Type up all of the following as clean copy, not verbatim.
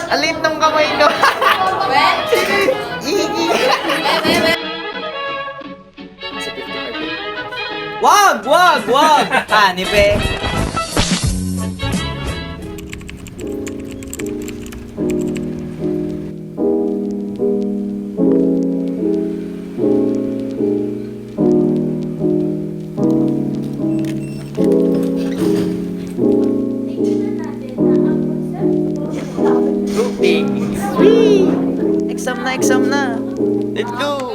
Alit ng kamay ko. Iki. Wag! Hanipe. Whee! Exam na. Let's go.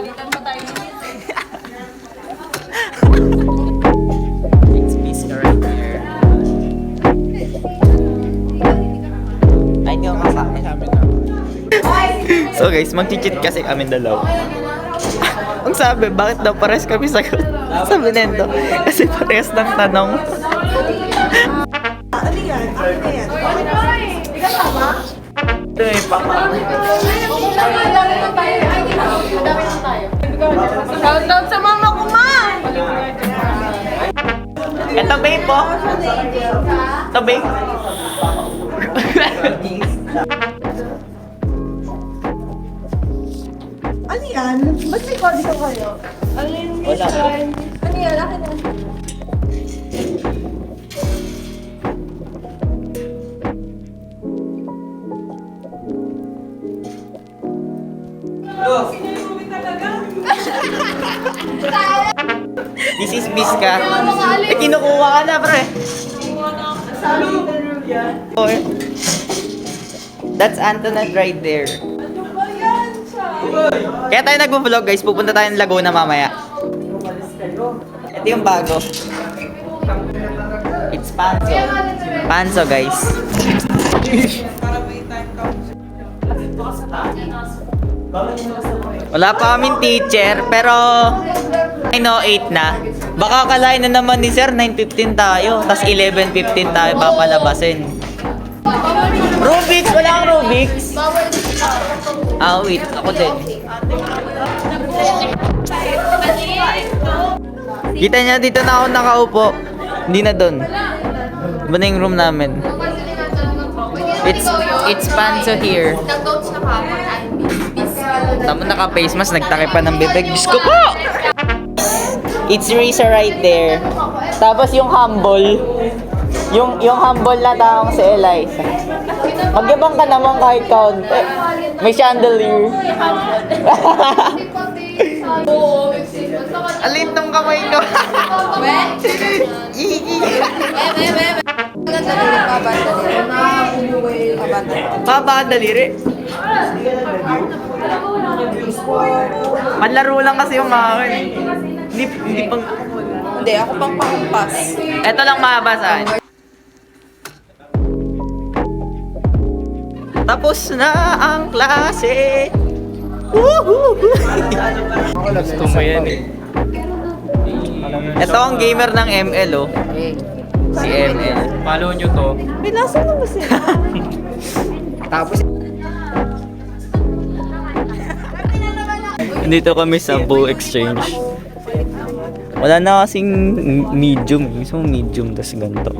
It's peace right here. Ay, hindi ako kasakin. So guys, mag-cheat kasi kami dalaw. Ang sabi, bakit daw pares kami sagot? Sabi nendo, kasi pares ng tanong. Ano yan? Ikaw tama? Ito may paka. Shoutout sa mama ko, ma! Ito babe po. Ito babe. Ano yan? Ba't may dito kayo? Wala. Ano yan? Akin na. This is Biska. Eh, kinukuha ka na, pre. Oh, that's Antoinette right there. Kaya tayo nagpo-vlog guys, pupunta tayo ng Laguna mamaya. Ito yung bago. It's Panso. Panso guys. Wala pa kaming teacher, pero 9:08 na. Baka akalain na naman ni sir, 9:15 tayo, tas 11:15 tayo papalabasin. Rubik's! Wala kang Rubik's! Ah, wait. Ako din. Kita niya, dito na ako nakaupo. Hindi na doon. Iba na yung room namin. It's Panso here. Nag-coach na ka ako. Tama, naka-face mask, nagtakip pa ng bibig. Diyos ko po! It's Risa right there. Tapos yung humble. Yung humble na taong si Eliza. Magyabang ka naman kahit kaunti. May chandelier. Alit ng kamay ko. Iki. Baba daliri. Manlaro lang kasi yung akin. Hindi pang... Hindi, ako pang pangpas. Ito lang mabasahan. Tapos na ang klase. Woohoo! Gusto mo yan eh. Ito ang gamer ng ML oh. Si ML. Follow nyo to. Pinasa mo ba sila? Tapos dito kami sa Bow Exchange. Wala na kasing medium. Gusto mo medium, tas ganito.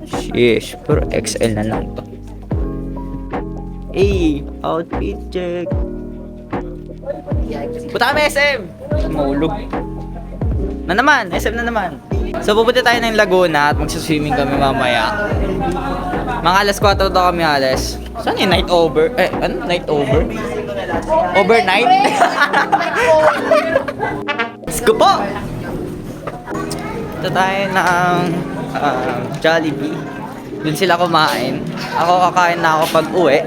Sheesh, pero XL na lang to. Hey, outfit check. Punta kami SM! Maulog. Na naman, SM na naman. So pupunta tayo ng Laguna at magsaswimming kami mamaya. Mga alas 4 daw kami alas. Saan yung night over? Ano? Night over? Overnight? Sko po! Ito tayo ng Jollibee. Doon sila kumain. Ako kakain na ako pag uwi.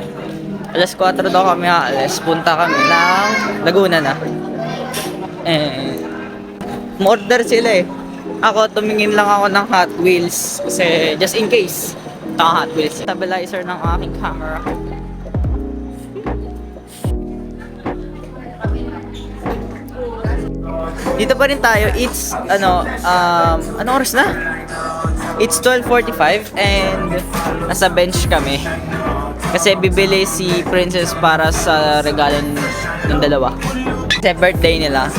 Alas 4 daw kami alas. Punta kami ng Laguna na. Order sila eh. Ako, tumingin lang ako ng Hot Wheels. Kasi just in case. Ito ang Hot Wheels. Stabilizer ng aking camera. Dito pa rin tayo. It's, anong oras na? It's 12:45 and nasa bench kami. Kasi bibili si Princess para sa regalo ng dalawa. Kasi birthday nila.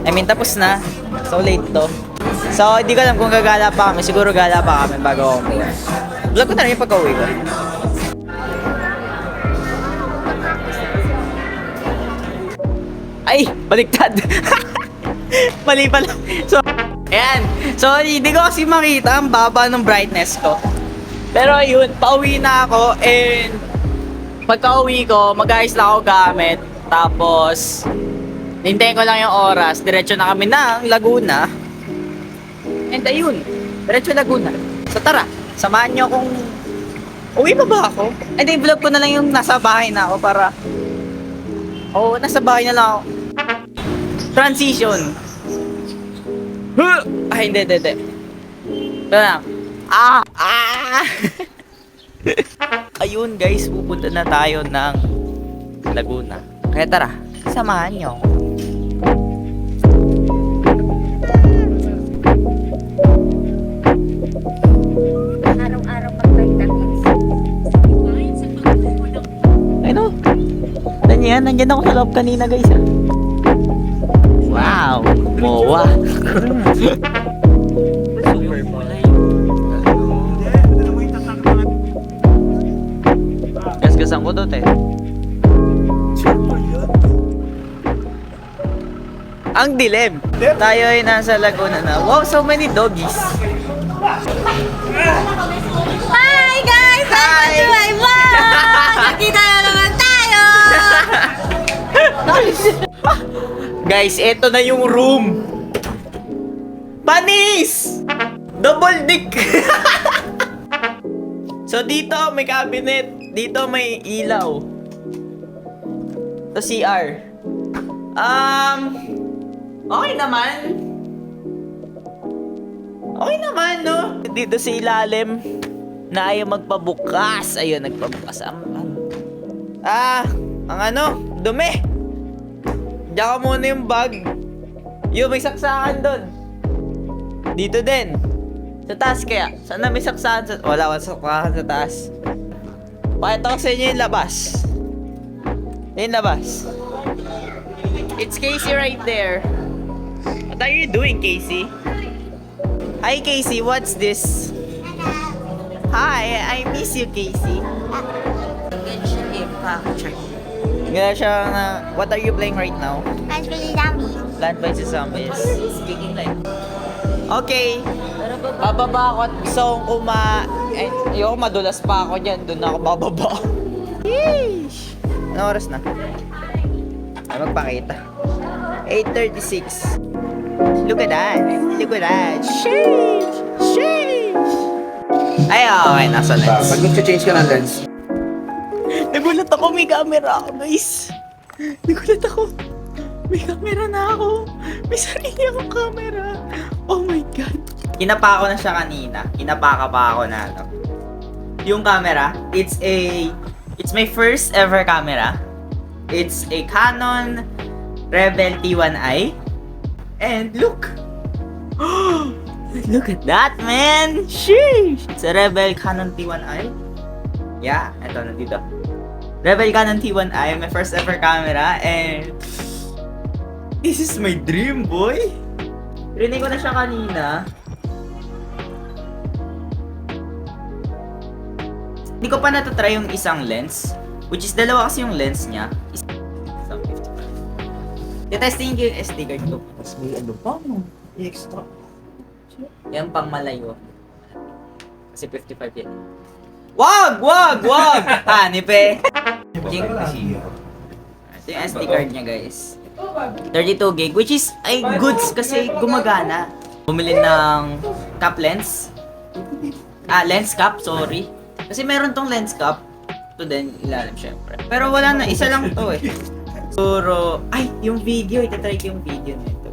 I mean, tapos na. So, late to. So, hindi ko alam kung gagala pa kami. Siguro gala pa kami bago ako umuwi. Vlog ko na rin yung pag-uwi ko. Ay, baliktad. Mali pala. So, ayan. So, hindi ko kasi makita ang baba ng brightness ko. Pero ayun, pauwi na ako and pagka-uwi ko, mag-ayos lang ako gamit. Tapos, hintayin ko lang yung oras. Diretso na kami ng Laguna. And ayun, diretso Laguna. So tara, samahan nyo kung uwi pa ba ako? And then vlog ko na lang yung nasa bahay na ako para nasa bahay na lang ako. Transition. Ay, hindi. Ito na. Ayun guys, pupunta na tayo ng Laguna. Kaya tara, samahan nyo ako. Araw-araw mag-vitamins. Ay no. Nandiyan ako sa loob kanina guys. Wow, mowa. Gasgasan ko to, te. Ang dilim. Tayo ay nasa Laguna na. Wow, so many doggies. Hi guys! Hi! Welcome to my vlog! Nakita na naman tayo! Guys, eto na yung room. Panis! Double dick! So dito may cabinet. Dito may ilaw. To CR. Okay naman. Okay naman, no? Dito sa ilalim na ayaw magpabukas. Ayun, nagpabukas. Ang dumi. Diyan ka muna yung bag. Yung may saksakan doon. Dito din. Sa taas kaya. Sana may saksakan wala saksakan sa taas. Pakita ko sa inyo yung labas. Yung labas. It's Casey right there. What are you doing, Casey? Hi, Casey. What's this? Hi, I miss you, Casey. Ganda siya na... What are you playing right now? Plant vs. Zombies. Speaking like... Okay. Bababa ako at gusto kong ayoko madulas pa ako dyan. Doon ako bababa. Yeesh! Anong oras na? Ay, magpakita. 8:36. Look at that. Look at that. Sheesh! Sheesh! Ay, okay. Nasa lens. Pag nag-change ka ng lens, Nagulat ako, may camera ako, guys. Nagulat ako. May camera na ako. May sarili akong camera. Oh my God. Kinapa ko na siya kanina. Kinapaka pa ako na yung camera, it's my first ever camera. It's a Canon Rebel T1i. And look. Look at that, man. Sheesh. It's a Rebel Canon T1i. Yeah, ito na dito. Rebel Canon T1i, my first ever camera, and this is my dream, boy. Rinig ko na siya kanina. Hindi ko pa natatry yung isang lens, which is dalawa kasi yung lens niya. Isang 55. Testing ko yung SD card ko. mas may ano pa, no? Extra. Yan pang malayo. Kasi 55 yan. Wag! Hanip eh. Ito yung SD card niya, guys. 32 gig, which is ay goods kasi gumagana. Bumili ng cap lens. Lens cap, sorry. Kasi meron tong lens cap. Ito din, ilalim syempre. Pero wala na, isa lang to eh. Puro, yung video, itatry ko yung video nito.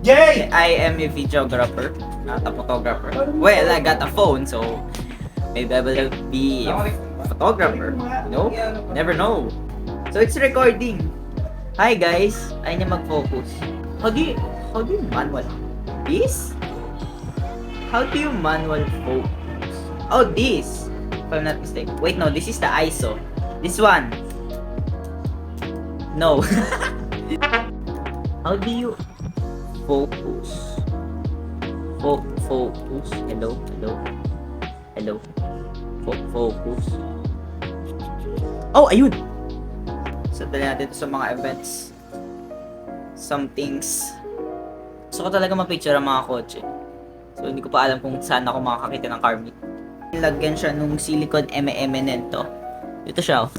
Yay! I am a videographer, not a photographer. Well, I got a phone, so maybe I will be a photographer. No? Never know. So it's recording. Hi guys, ayaw niya mag-focus. How do you manual? This? How do you manual focus? Oh, this. If I'm not mistaken. Wait, no, this is the ISO. This one. No. How do you focus? Focus. Hello. Focus. Oh, ayun. So, dali natin ito sa mga events. some things. Gusto ko talaga mapicture ang mga kotse. So, hindi ko pa alam kung saan ako makakakita ng car meet. Nilagyan siya nung silicone M&M to. Ito siya, oh.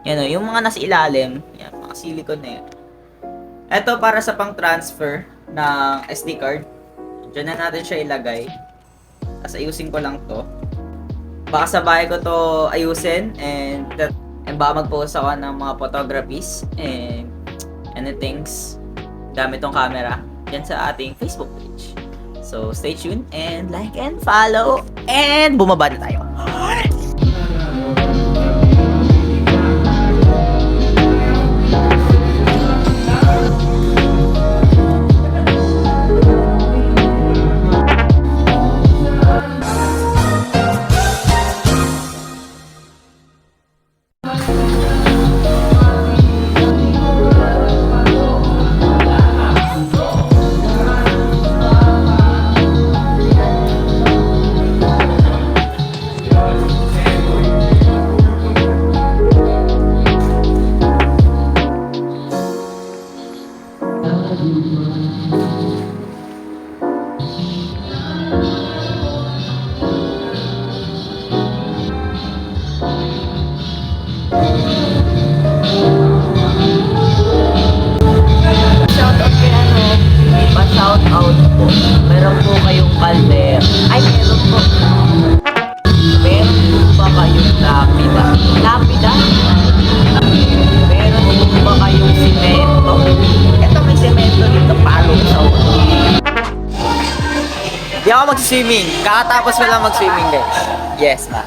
Yan, oh. Yung mga nasa ilalim, yan, mga silicone na yun. Ito para sa pang-transfer ng SD card. Diyan na natin siya ilagay. Tapos ayusin ko lang to. Baka sa bahay ko to ayusin and baka mag-post ako ng mga photographies and anythings gamit tong camera dyan sa ating Facebook page. So, stay tuned and like and follow and bumaba na tayo. Shoutout kay pa-shoutout po. Meron po kayong kalder. Ay, meron po. Meron po ba kayong lapida? Lapida? Meron po ba kayong simento? Ito may simento dito, palong sa ulo. Di ako mag-swimming. Kakatapos ko lang mag-swimming, guys. Yes, ma.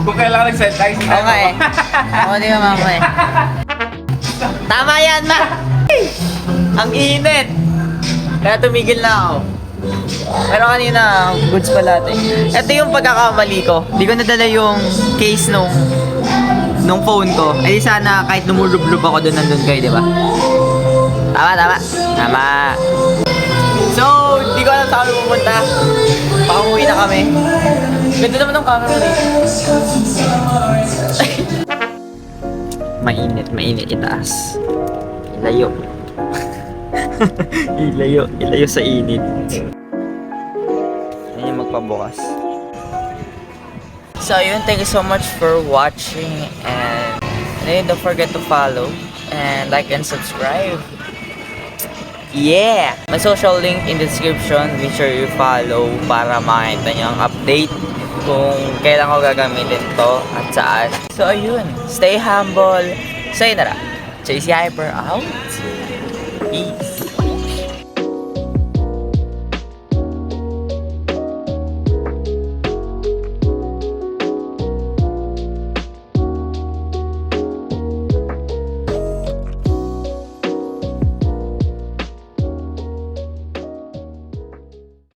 Kung kailangan nag-set tayo, Oo nga eh. Ako di ba mama eh. Tama yan, ma! Ang init! Kaya tumigil na ako. Pero kanina, goods pala ito eh. Ito yung pagkakamali ko. Di ko nadala yung case nung phone ko. Eh sana kahit lumulublob ako doon nandun kayo, di ba? Tama. Tama. So, di ko alam saan kami pupunta. Baka umuwi na kami. Ganda naman ng camera eh. Mainit itaas. Ilayo. ilayo sa init. Yan yung magpabukas. So yun, thank you so much for watching and don't forget to follow and like and subscribe. Yeah! May social link in the description. Make sure you follow para makita nyo ang update kung kailan ko gagamitin to at saan. So ayun, stay humble. Sayonara. JC Hyper out. Peace.